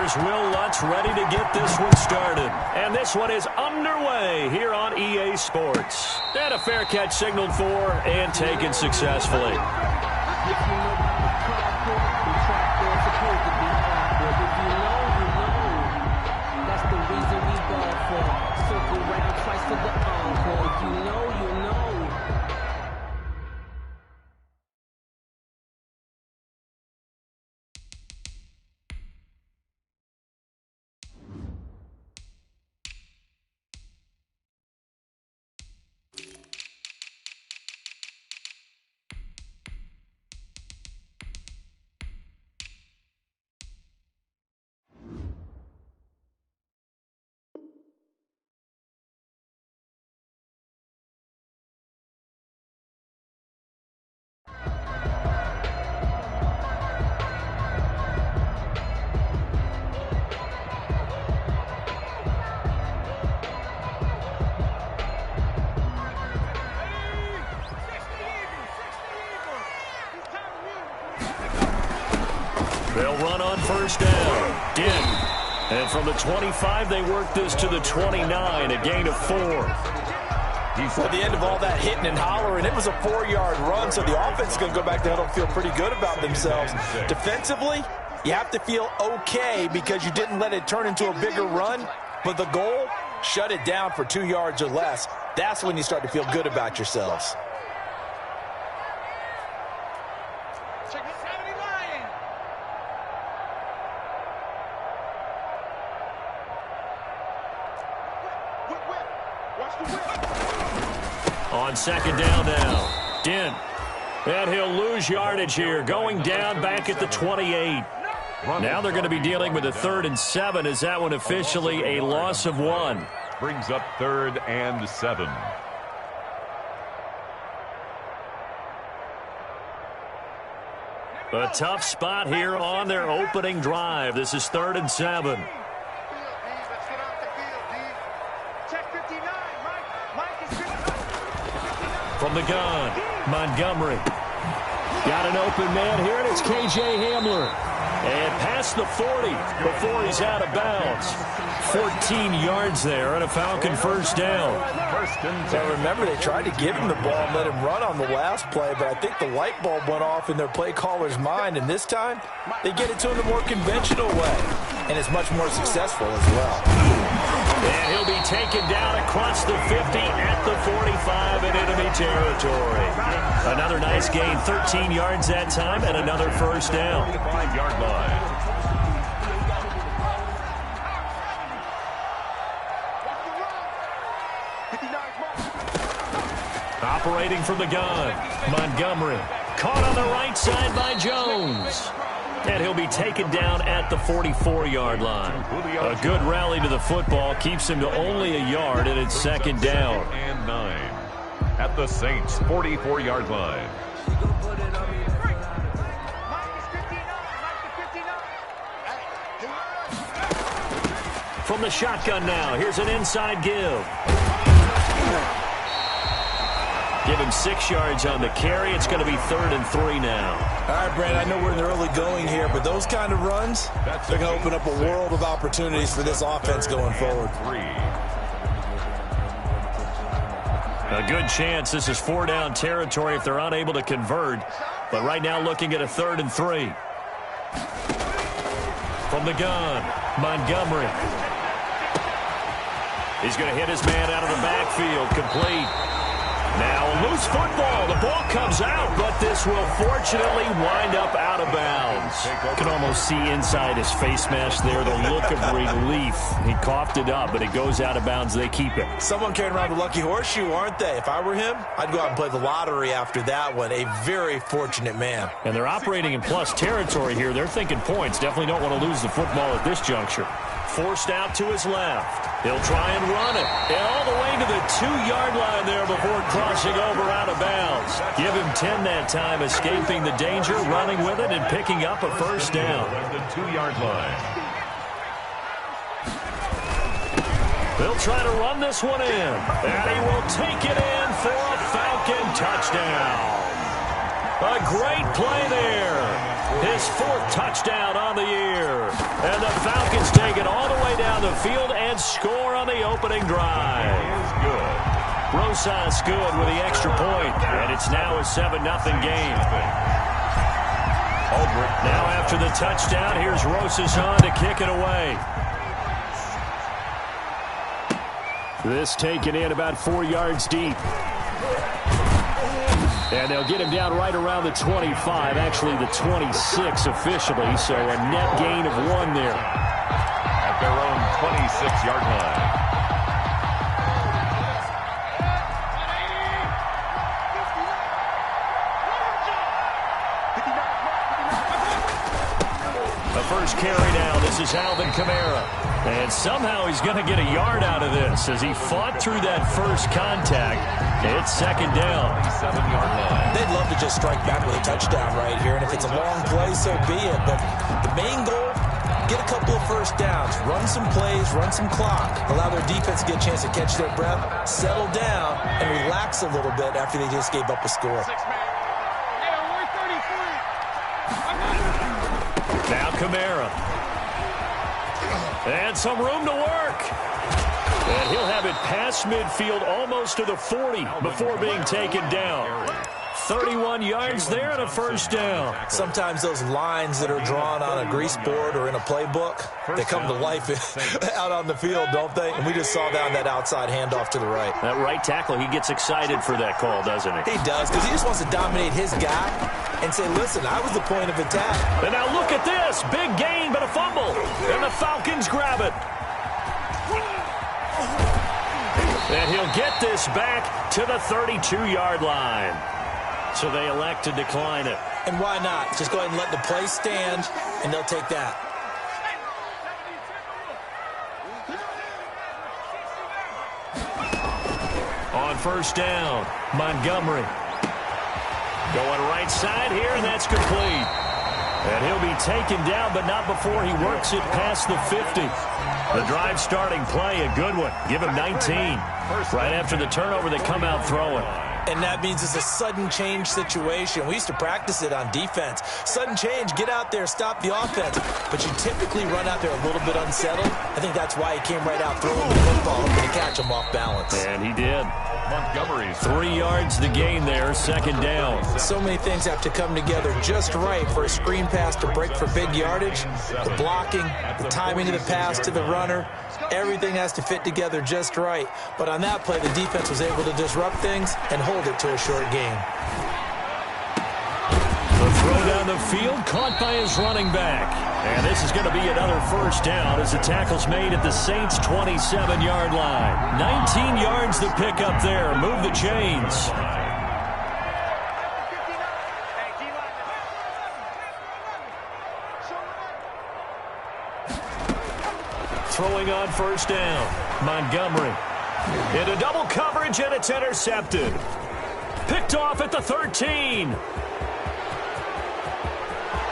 here's Will Lutz ready to get this one started. And this one is underway here on EA Sports. And a fair catch signaled for and taken successfully. They'll run on first down. Did. And from the 25, they work this to the 29, a gain of 4. At the end of all that hitting and hollering, it was a 4-yard run, so the offense is going to go back to huddle and feel pretty good about themselves. Defensively, you have to feel okay because you didn't let it turn into a bigger run, but the goal, shut it down for 2 yards or less. That's when you start to feel good about yourselves. On second down now, Dent. And he'll lose yardage here, going down back at the 28. Now they're going to be dealing with a 3rd and 7. Is that one officially a loss of 1? Brings up 3rd and 7. A tough spot here on their opening drive. This is 3rd and 7. From the gun, Montgomery. Got an open man here, and it's K.J. Hamler. And past the 40 before he's out of bounds. 14 yards there and a Falcon first down. So remember, they tried to give him the ball and let him run on the last play, but I think the light bulb went off in their play caller's mind, and this time they get it to him the more conventional way, and it's much more successful as well. And he'll be taken down across the 50 at the 45 in enemy territory. Another nice gain, 13 yards that time, and another first down. 5-yard line. Operating from the gun, Montgomery. Caught on the right side by Jones. And he'll be taken down at the 44-yard line. A good rally to the football keeps him to only a yard, and it's second down. And 9 at the Saints' 44-yard line. From the shotgun now, here's an inside give. Give him 6 yards on the carry. It's going to be 3rd and 3 now. All right, Brad, I know we're in the early going here, but those kind of runs, they're going to open up a world of opportunities for this offense going forward. A good chance this is 4-down territory if they're unable to convert. But right now looking at a 3rd and 3. From the gun, Montgomery. He's going to hit his man out of the backfield, complete. Now a loose football. The ball comes out, but this will fortunately wind up out of bounds. You can almost see inside his face mask there the look of relief. He coughed it up, but it goes out of bounds. They keep it. Someone carrying around the lucky horseshoe, aren't they? If I were him, I'd go out and play the lottery after that one. A very fortunate man. And they're operating in plus territory here. They're thinking points. Definitely don't want to lose the football at this juncture. Forced out to his left. He'll try and run it. And all the way to the 2-yard line there before crossing over out of bounds. Give him 10 that time, escaping the danger, running with it, and picking up a first down. The 2-yard line. They'll try to run this one in. And he will take it in for a Falcon touchdown. A great play there. His 4th touchdown on the year. And the Falcons take it all the way down the field and score on the opening drive. Rosas good with the extra point, and it's now a 7-0 game. Now after the touchdown, here's Rosas on to kick it away. This taken in about 4 yards deep. And they'll get him down right around the 25, actually the 26 officially, so a net gain of 1 there. At their own 26-yard line. The first carry now, this is Alvin Kamara. And somehow he's going to get a yard out of this as he fought through that first contact. It's 2nd down. 7-yard line. They'd love to just strike back with a touchdown right here, and if it's a long play, so be it. But the main goal, get a couple of first downs, run some plays, run some clock, allow their defense to get a chance to catch their breath, settle down, and relax a little bit after they just gave up a score. Now Kamara. And some room to work. And he'll have it past midfield almost to the 40 before being taken down. 31 yards there and a first down. Sometimes those lines that are drawn on a grease board or in a playbook, they come to life out on the field, don't they? And we just saw down that outside handoff to the right. That right tackle, he gets excited for that call, doesn't he? He does, because he just wants to dominate his guy and say, listen, I was the point of attack. And now look at this. Big gain, but a fumble. And the Falcons grab it. And he'll get this back to the 32-yard line. So they elect to decline it. And why not? Just go ahead and let the play stand, and they'll take that. On first down, Montgomery. Going right side here, and that's complete. And he'll be taken down, but not before he works it past the 50. The drive starting play, a good one. Give him 19. Right after the turnover, they come out throwing. And that means it's a sudden change situation. We used to practice it on defense. Sudden change, get out there, stop the offense. But you typically run out there a little bit unsettled. I think that's why he came right out throwing the football, hoping to catch him off balance. And he did. Montgomery's 3 yards the gain there, 2nd down. So many things have to come together just right for a screen pass to break for big yardage. The blocking, the timing of the pass to the runner, everything has to fit together just right. But on that play, the defense was able to disrupt things and hold it to a short gain. The throw down the field, caught by his running back. And this is going to be another first down as the tackle's made at the Saints' 27-yard line. 19 yards to pick up there. Move the chains. Throwing on first down, Montgomery. Into double coverage, and it's intercepted. Picked off at the 13.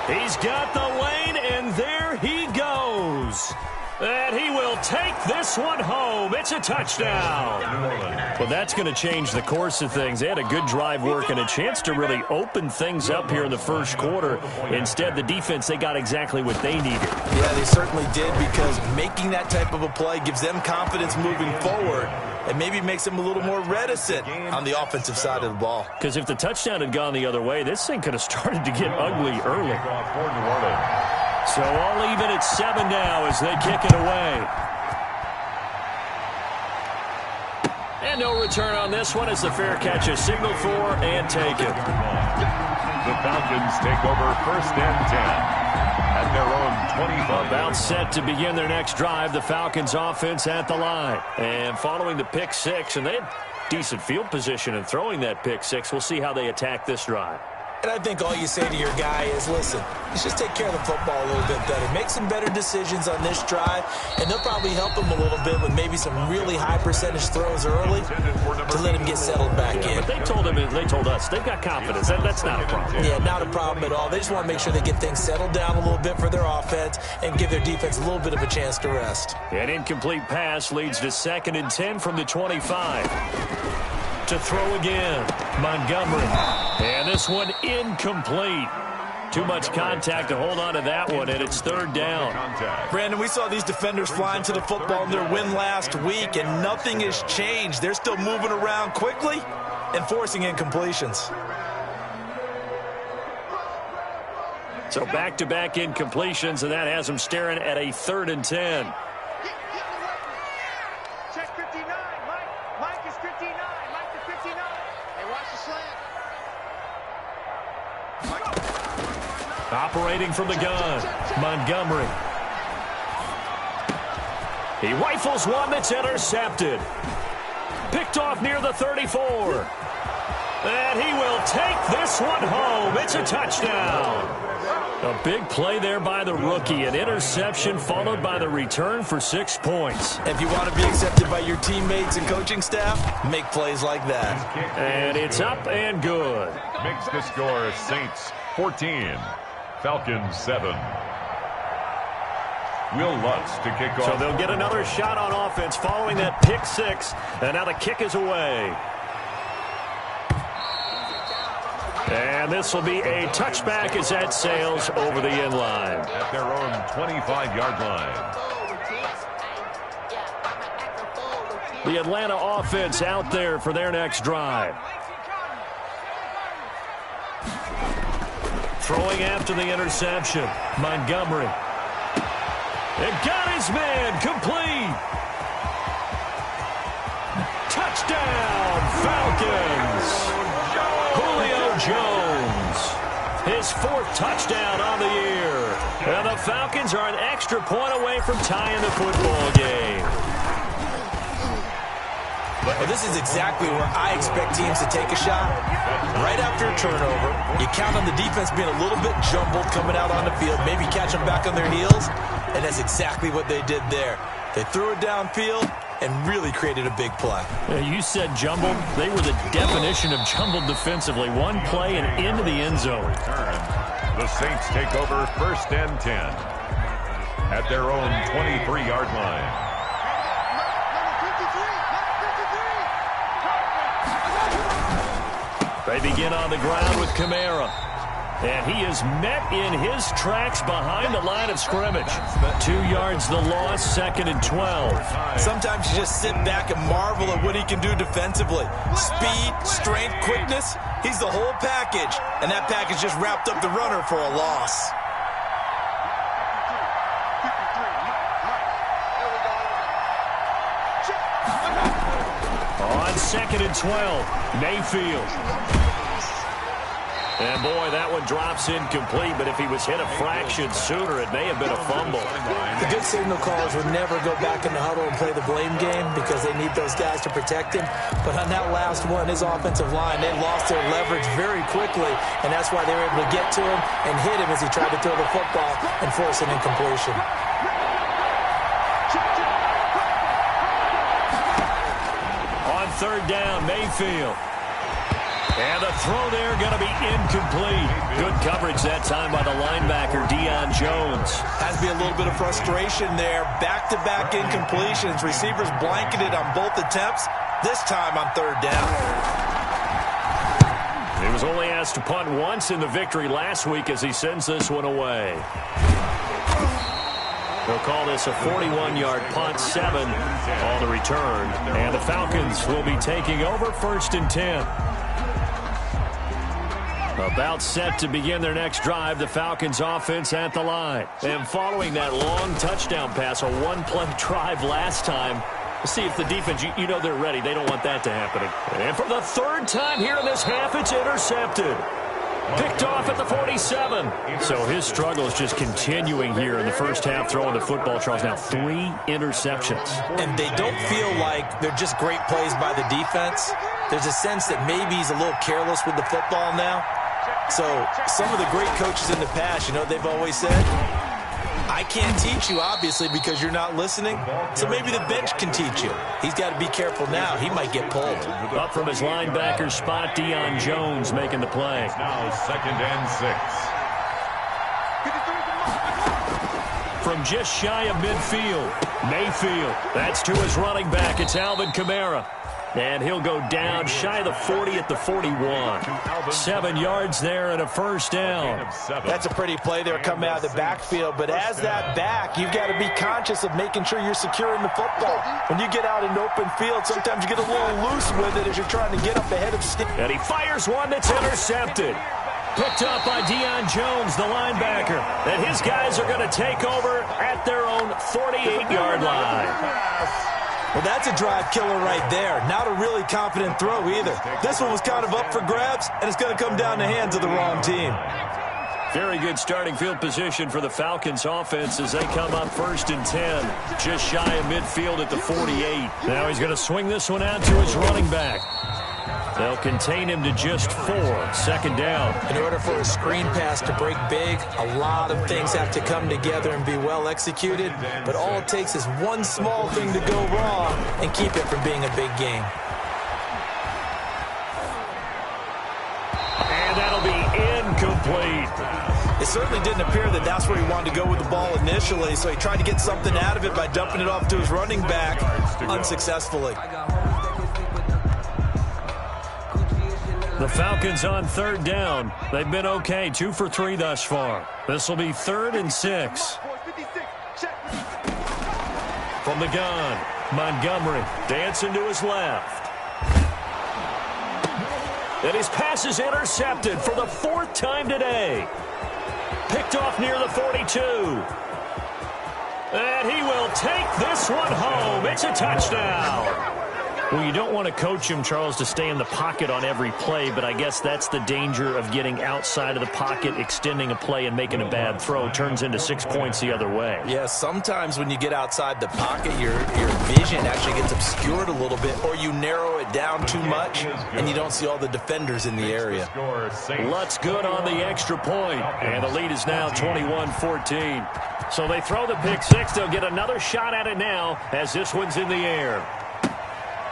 He's got the lane, and there he goes. And he will take this one home. It's a touchdown. Well, that's going to change the course of things. They had a good drive work and a chance to really open things up here in the first quarter. Instead, the defense, they got exactly what they needed. Yeah, they certainly did, because making that type of a play gives them confidence moving forward and maybe makes them a little more reticent on the offensive side of the ball. Because if the touchdown had gone the other way, this thing could have started to get ugly early. So all even at 7 now as they kick it away. And no return on this one as the fair catch is signaled for and taken. The Falcons take over 1st and 10 at their own 25. About set to begin their next drive. The Falcons offense at the line. And following the pick 6, and they had decent field position in throwing that pick 6. We'll see how they attack this drive. And I think all you say to your guy is, listen, let's just take care of the football a little bit better. Make some better decisions on this drive, and they'll probably help him a little bit with maybe some really high percentage throws early to let him get settled back in. But they told us they've got confidence. That's not a problem. Yeah, not a problem at all. They just want to make sure they get things settled down a little bit for their offense and give their defense a little bit of a chance to rest. An incomplete pass leads to 2nd and 10 from the 25. To throw again, Montgomery. And this one incomplete. Too much contact to hold on to that one, and it's third down. Brandon, we saw these defenders flying to the football in their win last week, and nothing has changed. They're still moving around quickly and forcing incompletions. So back-to-back incompletions, and that has them staring at a 3rd and 10. Check 59. Mike is 59. Mike is 59. Hey, watch the slant. Operating from the gun, Montgomery. He rifles one that's intercepted. Picked off near the 34. And he will take this one home. It's a touchdown. A big play there by the rookie. An interception followed by the return for 6 points. If you want to be accepted by your teammates and coaching staff, make plays like that. And it's up and good. Makes the score Saints 14, Falcons 7. Will Lutz to kick off. So they'll get another shot on offense following that pick 6. And now the kick is away. And this will be a touchback as that sails over the end line. At their own 25-yard line. The Atlanta offense out there for their next drive. Throwing after the interception. Montgomery. And got his man complete. Touchdown, Falcons. Julio Jones, his 4th touchdown on the year. And the Falcons are an extra point away from tying the football game. Well, this is exactly where I expect teams to take a shot. Right after a turnover, you count on the defense being a little bit jumbled coming out on the field, maybe catch them back on their heels, and that's exactly what they did there. They threw it downfield and really created a big play. You said jumbled. They were the definition of jumbled defensively. One play and into the end zone. The Saints take over 1st and 10 at their own 23-yard line. They begin on the ground with Kamara. And he is met in his tracks behind the line of scrimmage. 2 yards the loss, 2nd and 12. Sometimes you just sit back and marvel at what he can do defensively. Speed, strength, quickness, he's the whole package. And that package just wrapped up the runner for a loss. On 2nd and 12, Mayfield. And, boy, that one drops incomplete, but if he was hit a fraction sooner, it may have been a fumble. The good signal callers would never go back in the huddle and play the blame game because they need those guys to protect him. But on that last one, his offensive line, they lost their leverage very quickly, and that's why they were able to get to him and hit him as he tried to throw the football and force an incompletion. On 3rd down, Mayfield. And the throw there going to be incomplete. Good coverage that time by the linebacker, Deion Jones. Has to be a little bit of frustration there. Back-to-back incompletions. Receivers blanketed on both attempts. This time on 3rd down. He was only asked to punt once in the victory last week as he sends this one away. They'll call this a 41-yard punt, 7 on the return. And the Falcons will be taking over 1st and 10. About set to begin their next drive, the Falcons offense at the line. And following that long touchdown pass, a one-play drive last time, we'll see if the defense, you know they're ready. They don't want that to happen. And for the 3rd time here in this half, it's intercepted. Picked off at the 47. So his struggle is just continuing here in the first half, throwing the football, Charles. Now 3 interceptions. And they don't feel like they're just great plays by the defense. There's a sense that maybe he's a little careless with the football now. So some of the great coaches in the past, you know, they've always said, I can't teach you, obviously, because you're not listening. So maybe the bench can teach you. He's got to be careful now. He might get pulled. Up from his linebacker spot, Deion Jones making the play. Now 2nd and 6. From just shy of midfield, Mayfield. That's to his running back. It's Alvin Kamara. And he'll go down shy of the 40 at the 41. 7 yards there and a first down. That's a pretty play there coming out of the backfield. But as that back, you've got to be conscious of making sure you're securing the football. When you get out in open field, sometimes you get a little loose with it as you're trying to get up ahead of Steve. And he fires one that's intercepted. Picked up by Deion Jones, the linebacker. And his guys are going to take over at their own 48-yard line. Well, that's a drive killer right there. Not a really confident throw either. This one was kind of up for grabs, and it's going to come down the hands of the wrong team. Very good starting field position for the Falcons offense as they come up 1st and 10. Just shy of midfield at the 48. Now he's going to swing this one out to his running back. They'll contain him to just 4. 2nd down. In order for a screen pass to break big, a lot of things have to come together and be well executed. But all it takes is one small thing to go wrong and keep it from being a big game. And that'll be incomplete. It certainly didn't appear that that's where he wanted to go with the ball initially, so he tried to get something out of it by dumping it off to his running back unsuccessfully. The Falcons on 3rd down. They've been okay, 2 for 3 thus far. This will be 3rd and 6. From the gun, Montgomery dancing to his left. And his pass is intercepted for the 4th time today. Picked off near the 42. And he will take this one home. It's a touchdown. Well, you don't want to coach him, Charles, to stay in the pocket on every play, but I guess that's the danger of getting outside of the pocket, extending a play, and making a bad throw. Turns into 6 points the other way. Yeah, sometimes when you get outside the pocket, your vision actually gets obscured a little bit, or you narrow it down too much, and you don't see all the defenders in the area. Lutz good on the extra point, and the lead is now 21-14. So they throw the pick 6. They'll get another shot at it now as this one's in the air.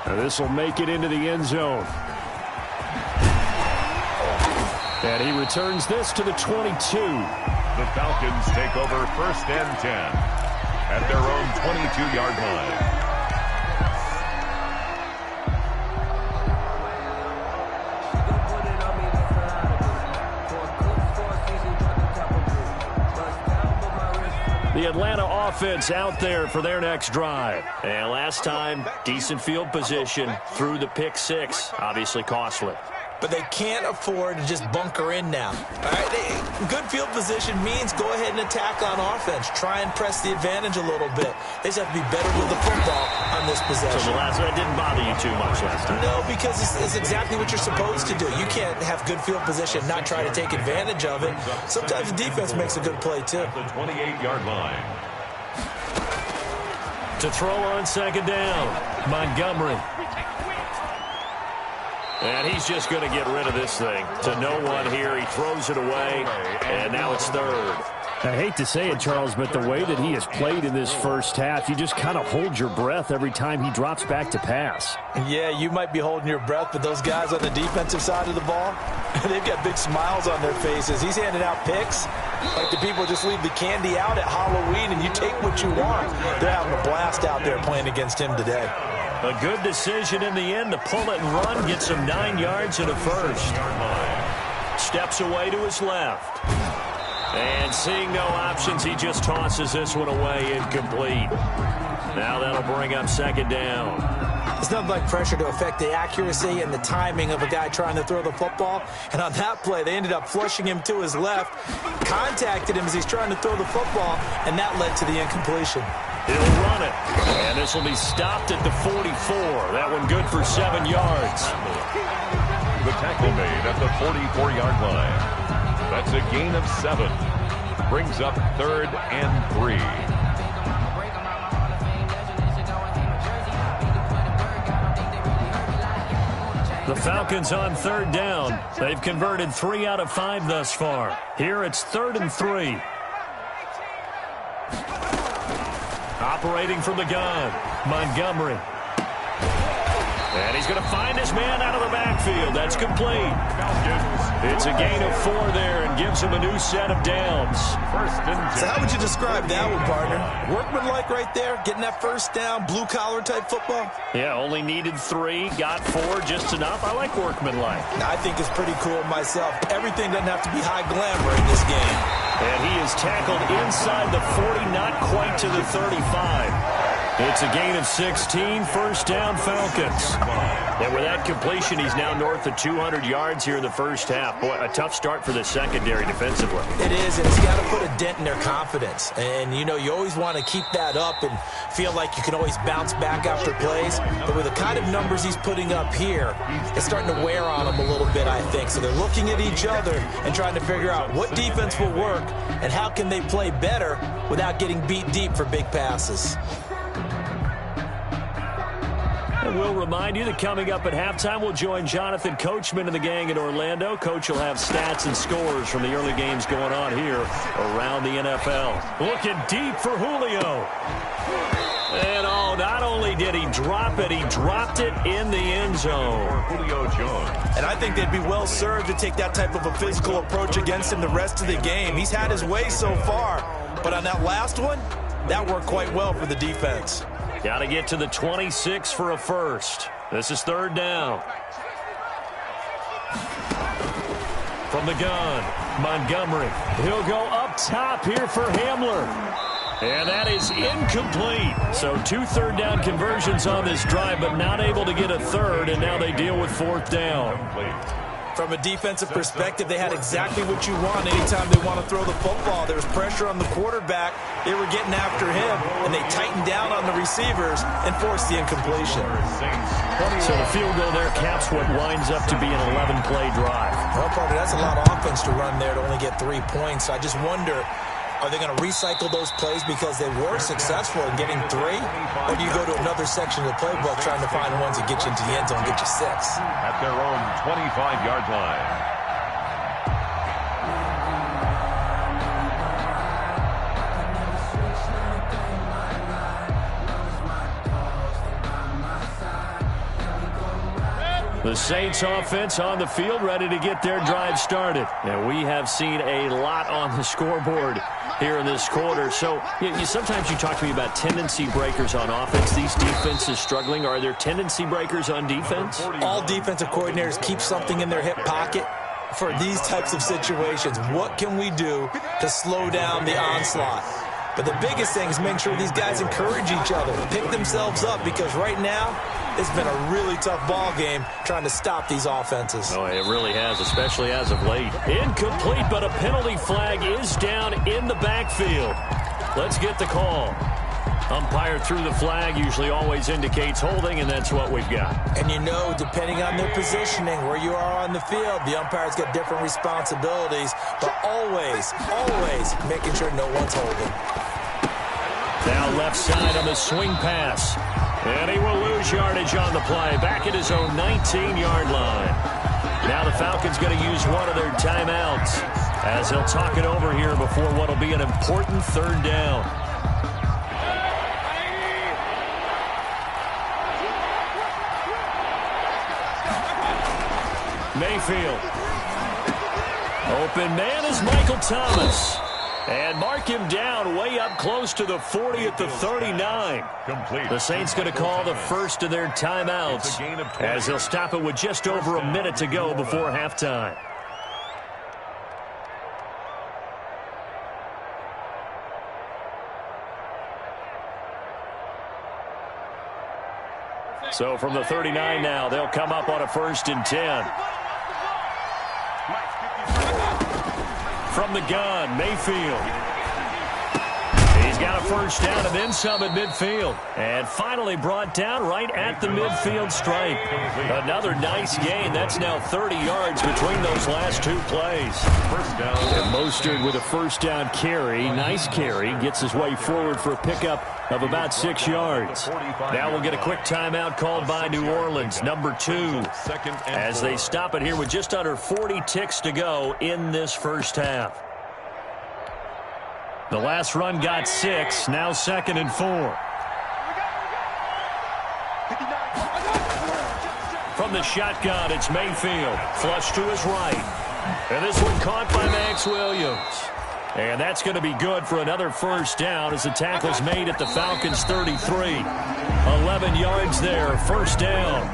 This will make it into the end zone. And he returns this to the 22. The Falcons take over 1st and 10 at their own 22-yard line. The Atlanta offense out there for their next drive. And last time, decent field position through the pick 6. Obviously costly. But they can't afford to just bunker in now. All right, good field position means go ahead and attack on offense. Try and press the advantage a little bit. They just have to be better with the football on this possession. So the last one didn't bother you too much last time? No, because it's exactly what you're supposed to do. You can't have good field position and not try to take advantage of it. Sometimes the defense makes a good play, too. The 28-yard line. To throw on 2nd down, Montgomery. And he's just going to get rid of this thing. To no one here. He throws it away, and now it's 3rd. I hate to say it, Charles, but the way that he has played in this first half, you just kind of hold your breath every time he drops back to pass. Yeah, you might be holding your breath, but those guys on the defensive side of the ball, they've got big smiles on their faces. He's handing out picks like the people just leave the candy out at Halloween and you take what you want. They're having a blast out there playing against him today. A good decision in the end to pull it and run, get some 9 yards and a first. Steps away to his left. And seeing no options, he just tosses this one away, incomplete. Now that'll bring up 2nd down. There's nothing like pressure to affect the accuracy and the timing of a guy trying to throw the football. And on that play, they ended up flushing him to his left, contacted him as he's trying to throw the football, and that led to the incompletion. He'll run it. And this will be stopped at the 44. That one good for 7 yards. The tackle made at the 44-yard line. That's a gain of 7. Brings up 3rd and 3. The Falcons on 3rd down. They've converted 3 out of 5 thus far. Here it's 3rd and 3. Operating from the gun, Montgomery. And he's going to find his man out of the backfield. That's complete. It's a gain of 4 there and gives him a new set of downs. So how would you describe that one, partner? Workmanlike right there, getting that first down, blue-collar type football? Yeah, only needed 3, got 4, just enough. I like workmanlike. I think it's pretty cool myself. Everything doesn't have to be high glamour in this game. And he is tackled inside the 40, not quite to the 35. It's a gain of 16, first down Falcons. And with that completion, he's now north of 200 yards here in the first half. Boy, a tough start for the secondary defensively. It is, and it's got to put a dent in their confidence. And, you know, you always want to keep that up and feel like you can always bounce back after plays. But with the kind of numbers he's putting up here, it's starting to wear on them a little bit, I think. So they're looking at each other and trying to figure out what defense will work and how can they play better without getting beat deep for big passes. And we'll remind you that coming up at halftime, we'll join Jonathan Coachman and the gang in Orlando. Coach will have stats and scores from the early games going on here around the NFL. Looking deep for Julio. And not only did he drop it, he dropped it in the end zone. Julio Jones. And I think they'd be well served to take that type of a physical approach against him the rest of the game. He's had his way so far, but on that last one, that worked quite well for the defense. Got to get to the 26 for a first. This is 3rd down. From the gun, Montgomery. He'll go up top here for Hamler. And that is incomplete. So 2 3rd down conversions on this drive, but not able to get a 3rd, and now they deal with 4th down. From a defensive perspective, they had exactly what you want anytime they want to throw the football. There was pressure on the quarterback. They were getting after him, and they tightened down on the receivers and forced the incompletion. So the field goal there caps what winds up to be an 11-play drive. Well, partner, that's a lot of offense to run there to only get 3 points. I just wonder, are they going to recycle those plays because they were successful in getting 3? Or do you go to another section of the playbook trying to find ones that get you into the end zone and get you 6? At their own 25-yard line. The Saints offense on the field, ready to get their drive started. And we have seen a lot on the scoreboard here in this quarter. So sometimes you talk to me about tendency breakers on offense. These defenses struggling. Are there tendency breakers on defense? All defensive coordinators keep something in their hip pocket for these types of situations. What can we do to slow down the onslaught? But the biggest thing is making sure these guys encourage each other, pick themselves up, because right now it's been a really tough ball game trying to stop these offenses. Oh, it really has, especially as of late. Incomplete, but a penalty flag is down in the backfield. Let's get the call. Umpire threw the flag, usually always indicates holding, and that's what we've got. And you know, depending on their positioning, where you are on the field, the umpire's got different responsibilities, but always making sure no one's holding. Now left side on the swing pass. And he will lose yardage on the play. Back at his own 19-yard line. Now the Falcons going to use one of their timeouts as they'll talk it over here before what will be an important 3rd down. Mayfield. Open man is Michael Thomas. And mark him down way up close to the 40 at the 39. The Saints going to call the first of their timeouts as they'll stop it with just over a minute to go before halftime. So from the 39 now, they'll come up on a 1st and 10. From the gun, Mayfield. He's got a 1st down and then some at midfield. And finally brought down right at the midfield stripe. Another nice gain. That's now 30 yards between those last 2 plays. 1st down. And Mostert with a 1st down carry. Nice carry. Gets his way forward for a pickup of about 6 yards. Now we'll get a quick timeout called by New Orleans, number 2, as they stop it here with just under 40 ticks to go in this first half. The last run got 6, now 2nd and 4. from the shotgun. It's Mayfield. Flush to his right. And this one caught by Max Williams. And that's going to be good for another first down as the tackle's made at the Falcons' 33. 11 yards there, first down.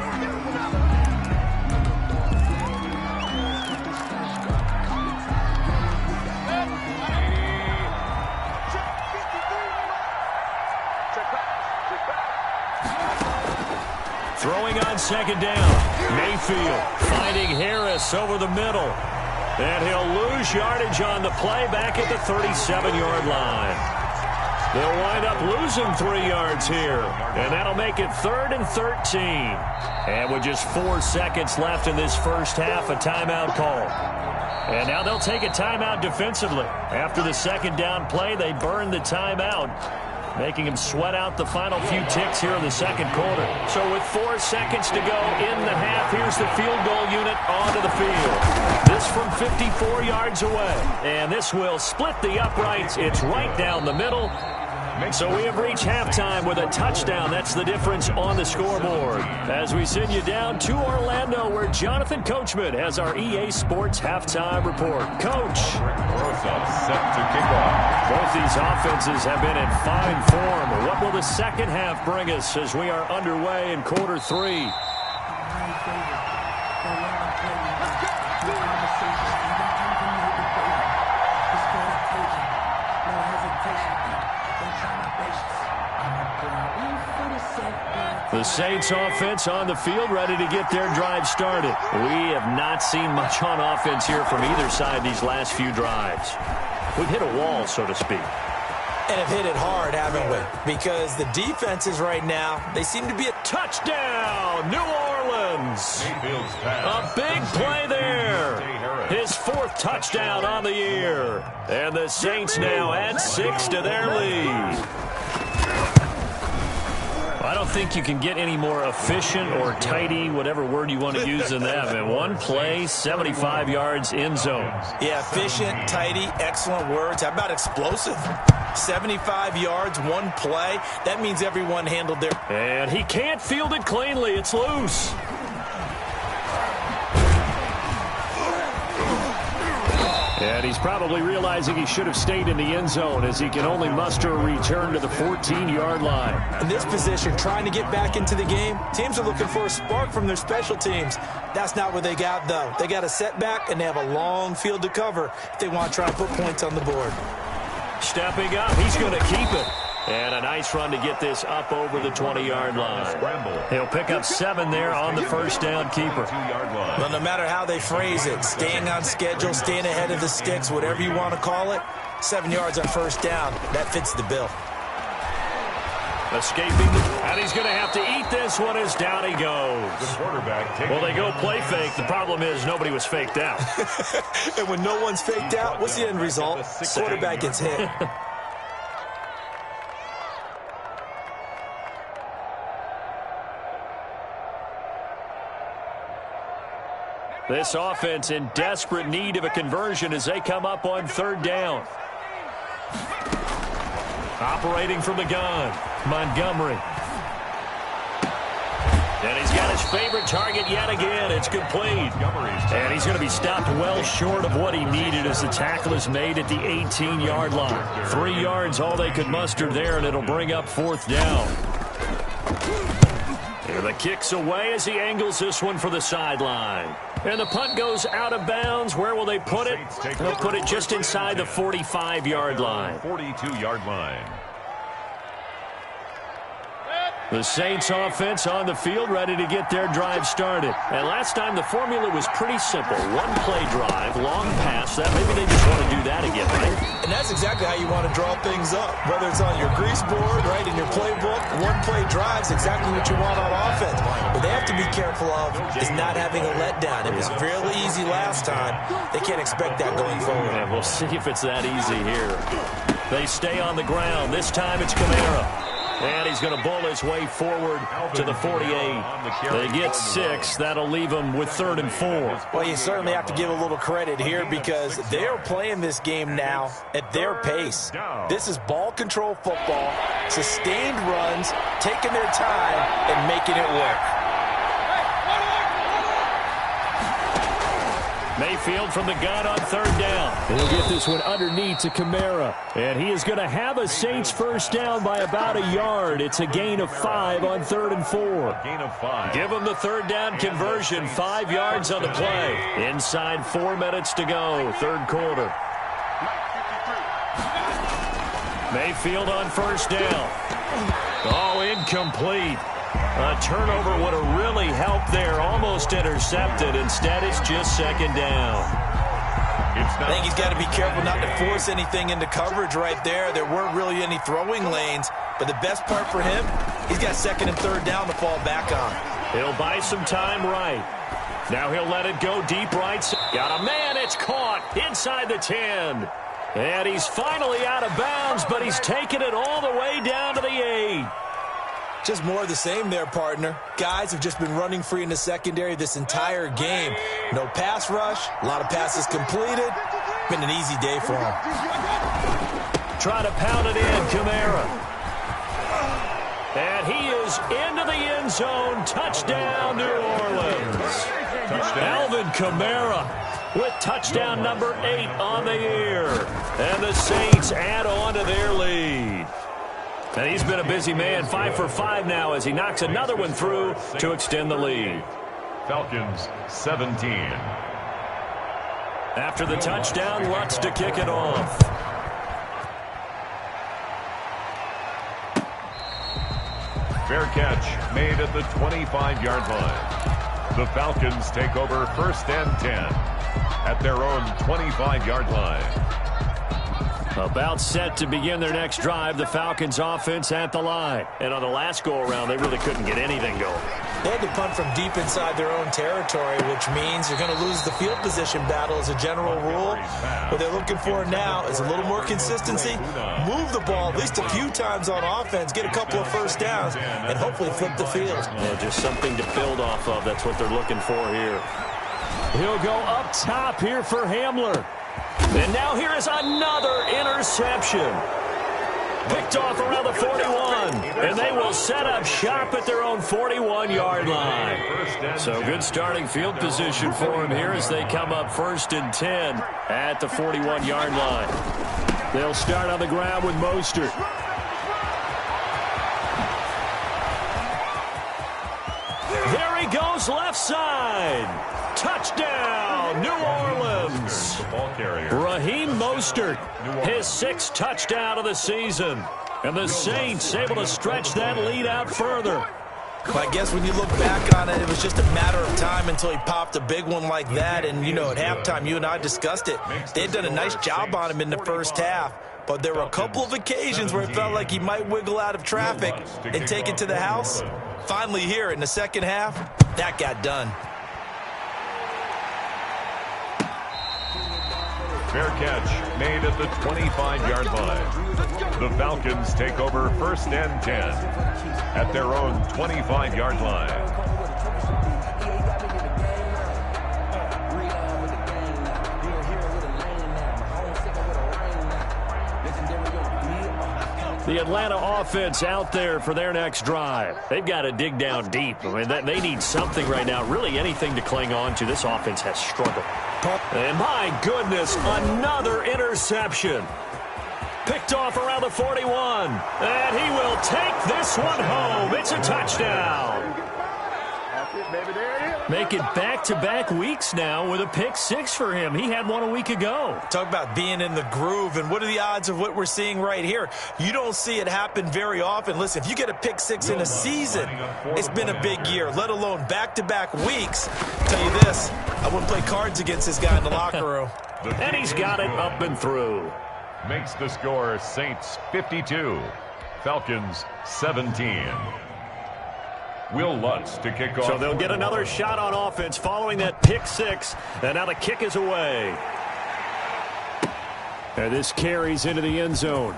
Throwing on second down. Mayfield finding Harris over the middle. And he'll lose yardage on the play back at the 37-yard line. They'll wind up losing 3 yards here. And that'll make it 3rd and 13. And with just 4 seconds left in this first half, a timeout call. And now they'll take a timeout defensively. After the second down play, they burn the timeout, making him sweat out the final few ticks here in the second quarter. So with 4 seconds to go in the half, here's the field goal unit onto the field. This from 54 yards away. And this will split the uprights. It's right down the middle. So we have reached halftime with a touchdown. That's the difference on the scoreboard. As we send you down to Orlando, where Jonathan Coachman has our EA Sports halftime report. Coach. Set to kick off. Both these offenses have been in fine form. What will the second half bring us as we are underway in quarter 3? The Saints offense on the field, ready to get their drive started. We have not seen much on offense here from either side these last few drives. We've hit a wall, so to speak. And have hit it hard, haven't we? Because the defenses right now, they seem to be a touchdown, New Orleans. A big play there. His 4th touchdown on the year. And the Saints now add 6 to their lead. I don't think you can get any more efficient or tidy, whatever word you want to use than that. And one play, 75 yards in zone. Yeah, efficient, tidy, excellent words. How about explosive? 75 yards, one play. That means everyone handled their... And he can't field it cleanly. It's loose. And he's probably realizing he should have stayed in the end zone as he can only muster a return to the 14-yard line. In this position, trying to get back into the game, teams are looking for a spark from their special teams. That's not what they got, though. They got a setback, and they have a long field to cover if they want to try and put points on the board. Stepping up, he's going to keep it. And a nice run to get this up over the 20-yard line. He'll pick up 7 there on the first down keeper. Well, no matter how they phrase it, staying on schedule, staying ahead of the sticks, whatever you want to call it, 7 yards on first down, that fits the bill. Escaping, and he's going to have to eat this one as down he goes. Well, they go play fake. The problem is nobody was faked out. And when no one's faked out, what's the end result? The quarterback gets hit. This offense in desperate need of a conversion as they come up on 3rd down. Operating from the gun, Montgomery. And he's got his favorite target yet again. It's complete. And he's going to be stopped well short of what he needed as the tackle is made at the 18-yard line. 3 yards all they could muster there, and it'll bring up 4th down. And the kick's away as he angles this one for the sideline. And the punt goes out of bounds. Where will they put it? They'll put it just inside the 45-yard line. 42-yard line. The Saints offense on the field, ready to get their drive started. And last time the formula was pretty simple. One play drive, long pass. That maybe they just want to do that again, right? And that's exactly how you want to draw things up. Whether it's on your grease board, right, in your playbook, one play drive's exactly what you want on offense. What they have to be careful of is not having a letdown. It was fairly easy last time. They can't expect that going forward. Yeah, we'll see if it's that easy here. They stay on the ground. This time it's Kamara. And he's going to bull his way forward to the 48. They get 6. That'll leave them with 3rd and 4. Well, you certainly have to give a little credit here because they are playing this game now at their pace. This is ball control football, sustained runs, taking their time, and making it work. Mayfield from the gun on third down. He'll get this one underneath to Kamara. And he is going to have a Saints first down by about a yard. It's a gain of 5 on 3rd and 4. Gain of 5. Give him the third down conversion. 5 yards on the play. Inside 4 minutes to go. Third quarter. Mayfield on first down. Oh, incomplete. A turnover would have really helped there. Almost intercepted. Instead, it's just second down. I think he's got to be careful not to force anything into coverage right there. There weren't really any throwing lanes. But the best part for him, he's got second and third down to fall back on. He'll buy some time right. Now he'll let it go deep right. Got a man. It's caught inside the 10. And he's finally out of bounds, but he's taken it all the way down to the 8. Just more of the same there, partner. Guys have just been running free in the secondary this entire game. No pass rush, a lot of passes completed. Been an easy day for him. Try to pound it in, Kamara. And he is into the end zone. Touchdown, New Orleans. Alvin Kamara with touchdown number 8 on the year. And the Saints add on to their lead. And he's been a busy man, 5 for 5 now as he knocks another one through to extend the lead. Falcons 17. After the touchdown, Lutz to kick it off. Fair catch made at the 25-yard line. The Falcons take over first and 10 at their own 25-yard line. About set to begin their next drive, the Falcons offense at the line. And on the last go-around, they really couldn't get anything going. They had to punt from deep inside their own territory, which means you're going to lose the field position battle as a general rule. What they're looking for now is a little more consistency, move the ball at least a few times on offense, get a couple of first downs, and hopefully flip the field. Yeah, just something to build off of. That's what they're looking for here. He'll go up top here for Hamler. And now here is another interception. Picked off around the 41. And they will set up shop at their own 41-yard line. So good starting field position for him here as they come up first and 10 at the 41-yard line. They'll start on the ground with Mostert. There he goes left side. Touchdown, New Orleans. Raheem Mostert, his 6th touchdown of the season. And the Saints able to stretch that lead out further. But I guess when you look back on it, it was just a matter of time until he popped a big one like that. And, you know, at halftime, you and I discussed it. They had done a nice job on him in the first half. But there were a couple of occasions where it felt like he might wiggle out of traffic and take it to the house. Finally here in the second half, that got done. Fair catch made at the 25-yard line. The Falcons take over first and 10 at their own 25-yard line. The Atlanta offense out there for their next drive. They've got to dig down deep. I mean, they need something right now, really anything to cling on to. This offense has struggled. And my goodness, another interception. Picked off around the 41. And he will take this one home. It's a touchdown. Make it back-to-back weeks now with a pick 6 for him. He had one a week ago. Talk about being in the groove, and what are the odds of what we're seeing right here? You don't see it happen very often. Listen, if you get a pick 6 in a season, it's been a big year, let alone back-to-back weeks. I'll tell you this, I wouldn't play cards against this guy in the locker room. And he's got it up and through. Makes the score Saints 52, Falcons 17. Will Lutz to kick off. So they'll get another shot on offense following that pick 6. And now the kick is away. And this carries into the end zone.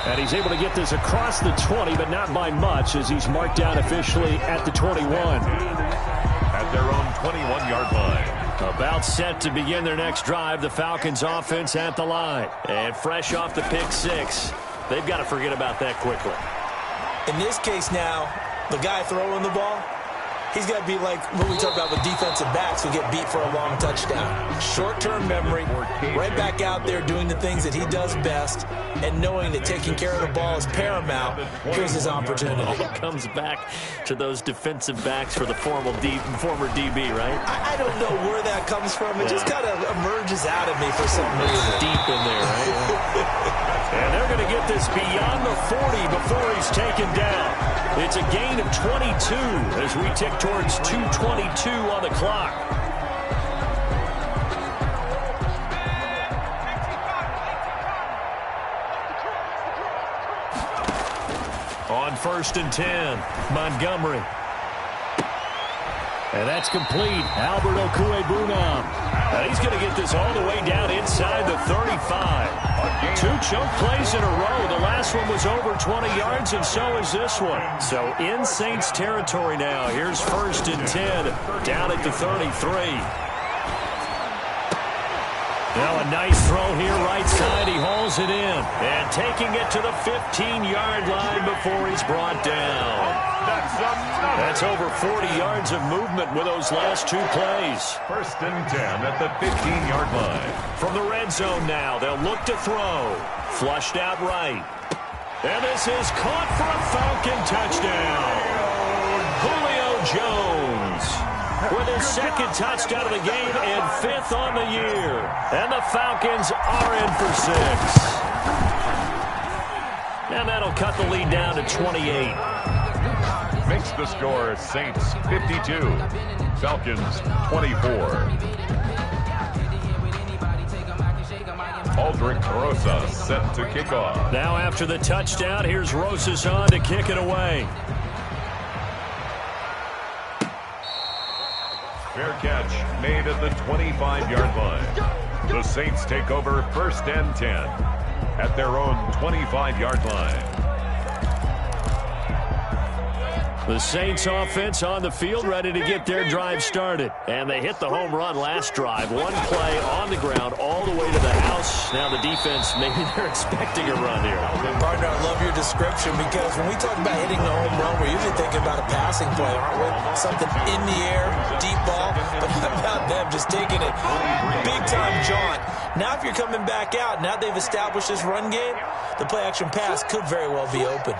And he's able to get this across the 20, but not by much as he's marked down officially at the 21. At their own 21-yard line. About set to begin their next drive, the Falcons offense at the line. And fresh off the pick 6. They've got to forget about that quickly. In this case now, the guy throwing the ball, he's got to be like what we talk about with defensive backs who get beat for a long touchdown. Short-term memory, right back out there doing the things that he does best, and knowing that taking care of the ball is paramount. Here's his opportunity. It comes back to those defensive backs for the former DB, right? I don't know where that comes from. It just kind of emerges out of me for some reason. Deep in there, right? And they're going to get this beyond the 40 before he's taken down. It's a gain of 22 as we tick towards 2:22 on the clock. On 1st and 10, Montgomery. And that's complete. Albert Okwuegbunam. And he's going to get this all the way down inside the 35. 2 chunk plays in a row. The last one was over 20 yards, and so is this one. So in Saints territory now. Here's 1st and 10 down at the 33. Now a nice throw here right side. He hauls it in. And taking it to the 15-yard line before he's brought down. That's over 40 yards of movement with those last 2 plays. 1st and 10 at the 15-yard line. From the red zone now, they'll look to throw. Flushed out right. And this is caught for a Falcon touchdown. Julio Jones with his 2nd touchdown of the game and 5th on the year. And the Falcons are in for 6. And that'll cut the lead down to 28. Makes the score Saints 52, Falcons 24. Aldrich Rosa set to kick off. Now after the touchdown, here's Rosas on to kick it away. Fair catch made at the 25-yard line. The Saints take over 1st and 10 at their own 25-yard line. The Saints offense on the field ready to get their drive started. And they hit the home run last drive. 1 play on the ground all the way to the house. Now the defense, maybe they're expecting a run here. Partner, I love your description because when we talk about hitting the home run, we're usually thinking about a passing play, aren't we? Something in the air, deep ball. But how about them just taking it big-time jaunt? Now if you're coming back out, now they've established this run game, the play-action pass could very well be open.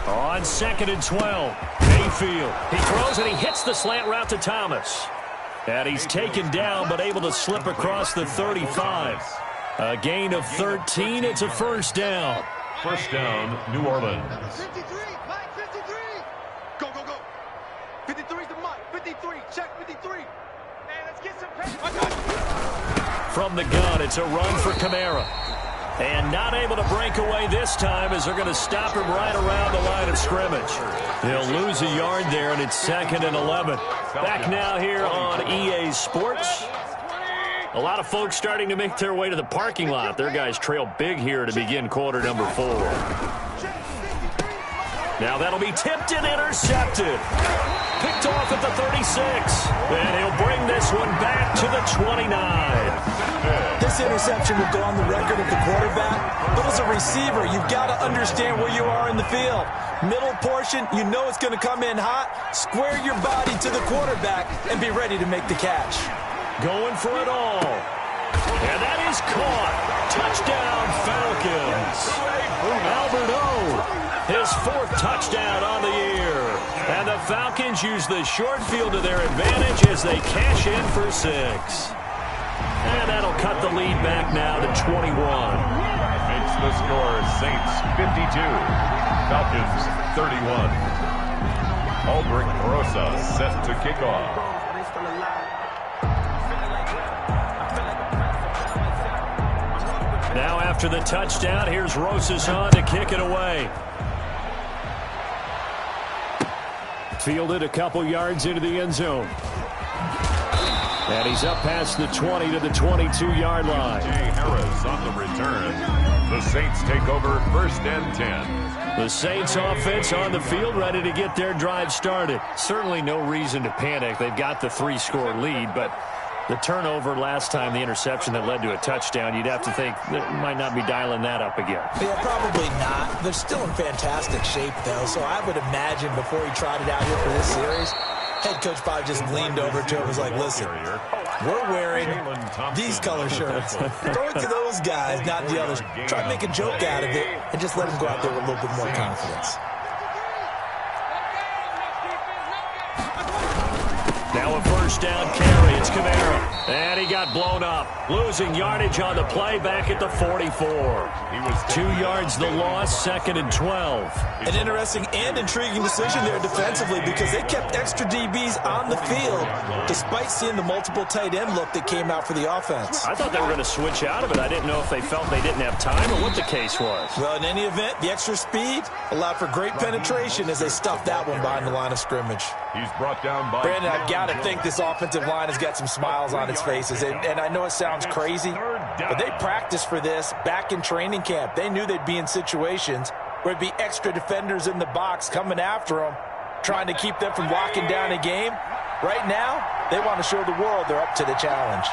On 2nd and 12, Mayfield. He throws and he hits the slant route to Thomas. And he's taken down but able to slip across the 35. A gain of 13. It's a 1st down. 1st down, New Orleans. 53, Mike, 53. Go, go, go. 53 is the Mike. 53, check 53. Hey, let's get some pace. From the gun, it's a run for Kamara. And not able to break away this time as they're going to stop him right around the line of scrimmage. He'll lose a yard there, and it's 2nd and 11. Back now here on EA Sports. A lot of folks starting to make their way to the parking lot. Their guys trail big here to begin quarter number 4. Now that'll be tipped and intercepted. Picked off at the 36. And he'll bring this one back to the 29. This interception will go on the record of the quarterback, but as a receiver, you've got to understand where you are in the field. Middle portion, you know it's going to come in hot. Square your body to the quarterback and be ready to make the catch. Going for it all. And that is caught. Touchdown, Falcons. Albert O, his 4th touchdown on the year. And the Falcons use the short field to their advantage as they cash in for 6. And that'll cut the lead back now to 21. Makes the score Saints 52, Falcons 31. Aldrich Rosa set to kick off. Now after the touchdown, here's Rosas on to kick it away. Fielded a couple yards into the end zone. And he's up past the 20 to the 22-yard line. Jay Harris on the return. The Saints take over 1st and 10. The Saints offense on the field ready to get their drive started. Certainly no reason to panic. They've got the 3-score lead, but The turnover last time, the interception that led to a touchdown, you'd have to think that might not be dialing that up again. Yeah, probably not. They're still in fantastic shape, though, so I would imagine before he tried it out here for this series, head coach probably just leaned over to him and was like, listen, we're wearing these color shirts. Throw it to those guys, not the others. Try to make a joke out of it and just let them go out there with a little bit more confidence. Now a first down carry. It's Kamara. And he got blown up. Losing yardage on the play back at the 44. 2 yards the loss, 2nd and 12. An interesting and intriguing decision there defensively because they kept extra DBs on the field despite seeing the multiple tight end look that came out for the offense. I thought they were going to switch out of it. I didn't know if they felt they didn't have time or what the case was. Well, in any event, the extra speed allowed for great penetration as they stuffed that one behind the line of scrimmage. He's brought down by... Brandon, I've got to think this offensive line has got some smiles on its faces. And I know it sounds crazy, but they practiced for this back in training camp. They knew they'd be in situations where it'd be extra defenders in the box coming after them, trying to keep them from locking down a game. Right now, they want to show the world they're up to the challenge.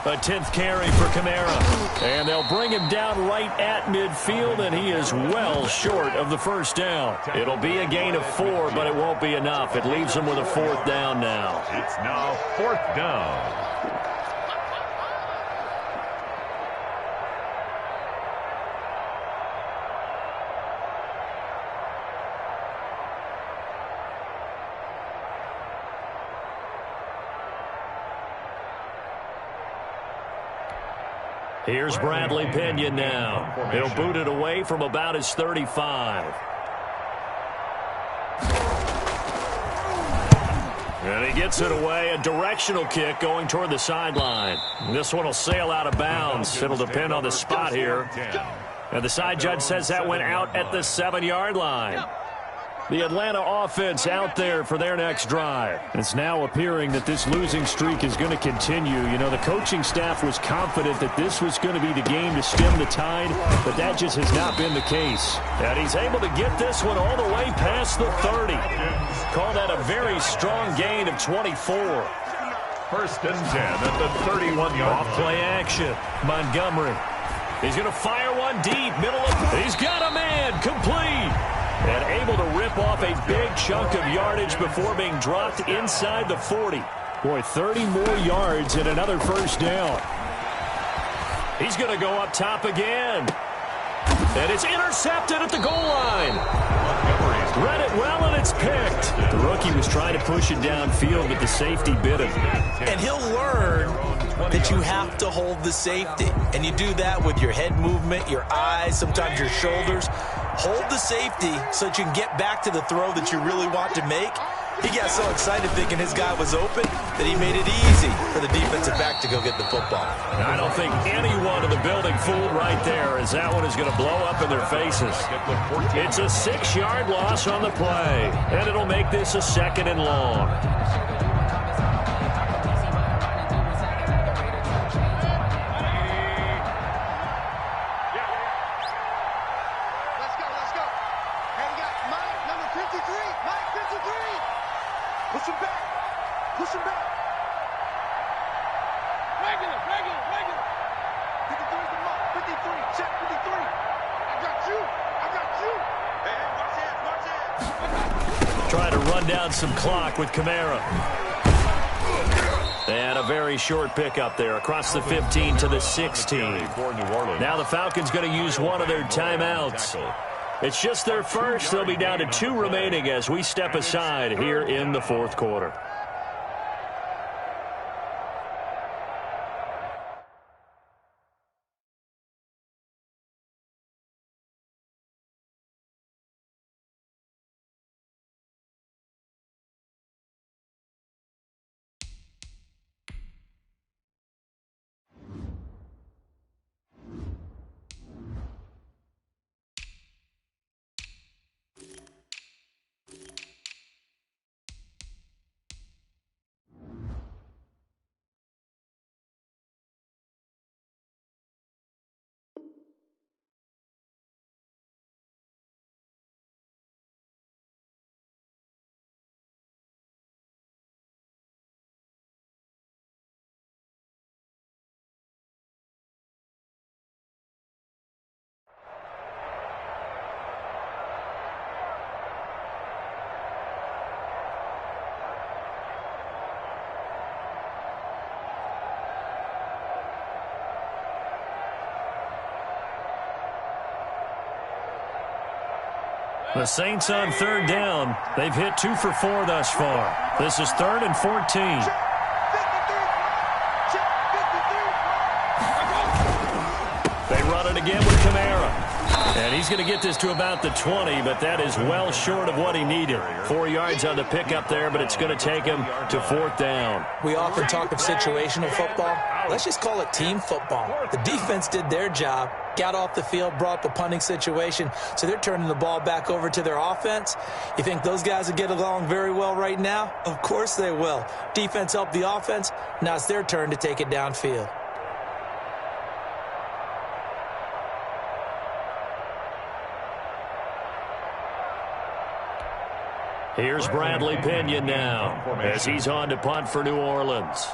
A 10th carry for Kamara. And they'll bring him down right at midfield, and he is well short of the first down. It'll be a gain of 4, but it won't be enough. It leaves him with a 4th down now. It's now 4th down. Here's Bradley Pinion now. He'll boot it away from about his 35. And he gets it away. A directional kick going toward the sideline. This one will sail out of bounds. It'll depend on the spot here. And the side judge says that went out at the 7-yard line. The Atlanta offense out there for their next drive. It's now appearing that this losing streak is going to continue. You know, the coaching staff was confident that this was going to be the game to stem the tide, but that just has not been the case. And he's able to get this one all the way past the 30. Call that a very strong gain of 24. 1st and 10 at the 31-yard Off play action. Montgomery. He's going to fire one deep. Middle of. He's got a man. Complete. And able to rip off a big chunk of yardage before being dropped inside the 40. Boy, 30 more yards and another first down. He's going to go up top again. And it's intercepted at the goal line. Read it well, and it's picked. The rookie was trying to push it downfield, but the safety bit him. And he'll learn that you have to hold the safety. And you do that with your head movement, your eyes, sometimes your shoulders. Hold the safety so that you can get back to the throw that you really want to make. He got so excited thinking his guy was open that he made it easy for the defensive back to go get the football. I don't think anyone in the building fooled right there, as that one is going to blow up in their faces. It's a 6-yard loss on the play, and it'll make this a 2nd and long. Push him back. Push him back. Regular. 53 is the mark. 53. Check 53. I got you. Hey, watch hands. Trying to run down some clock with Kamara. And a very short pickup there across the 15 to the 16. Now the Falcons going to use one of their timeouts. It's just their first. They'll be down to 2 remaining as we step aside here in the 4th quarter. The Saints on third down. They've hit 2 for 4 thus far. This is 3rd and 14. They run it again with Kamara. And he's going to get this to about the 20, but that is well short of what he needed. 4 yards on the pickup there, but it's going to take him to 4th down. We often talk of situational football. Let's just call it team football. The defense did their job, got off the field, brought the punting situation, so they're turning the ball back over to their offense. You think those guys will get along very well right now? Of course they will. Defense helped the offense. Now it's their turn to take it downfield. Here's Bradley Pinion now as he's on to punt for New Orleans.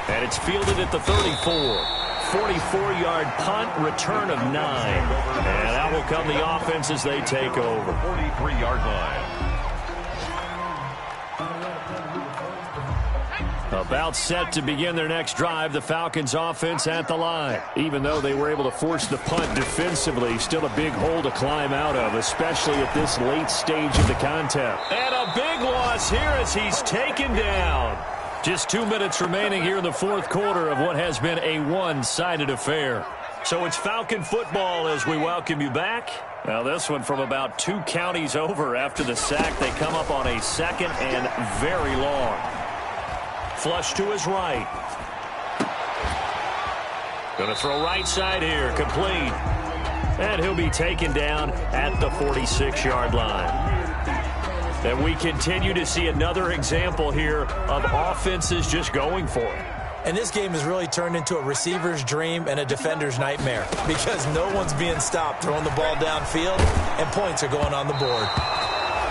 And it's fielded at the 34. 44-yard punt, return of 9. And out will come the offense as they take over. 43-yard line. About set to begin their next drive, the Falcons offense at the line. Even though they were able to force the punt defensively, still a big hole to climb out of, especially at this late stage of the contest. And a big loss here as he's taken down. Just 2 minutes remaining here in the 4th quarter of what has been a one-sided affair. So it's Falcon football as we welcome you back. Now this one from about 2 counties over after the sack. They come up on a 2nd and very long. Flush to his right. Going to throw right side here. Complete. And he'll be taken down at the 46-yard line. And we continue to see another example here of offenses just going for it. And this game has really turned into a receiver's dream and a defender's nightmare because no one's being stopped throwing the ball downfield, and points are going on the board.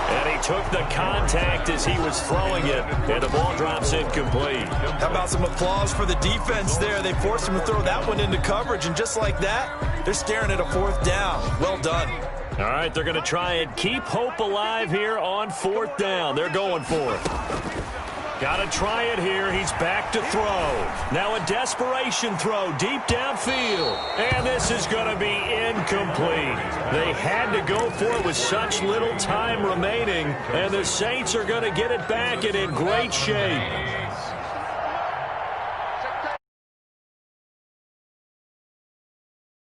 And he took the contact as he was throwing it, and the ball drops incomplete. How about some applause for the defense there? They forced him to throw that one into coverage, and just like that, they're staring at a 4th down. Well done. All right, they're going to try and keep hope alive here on 4th down. They're going for it. Got to try it here. He's back to throw. Now a desperation throw deep downfield. And this is going to be incomplete. They had to go for it with such little time remaining. And the Saints are going to get it back and in great shape.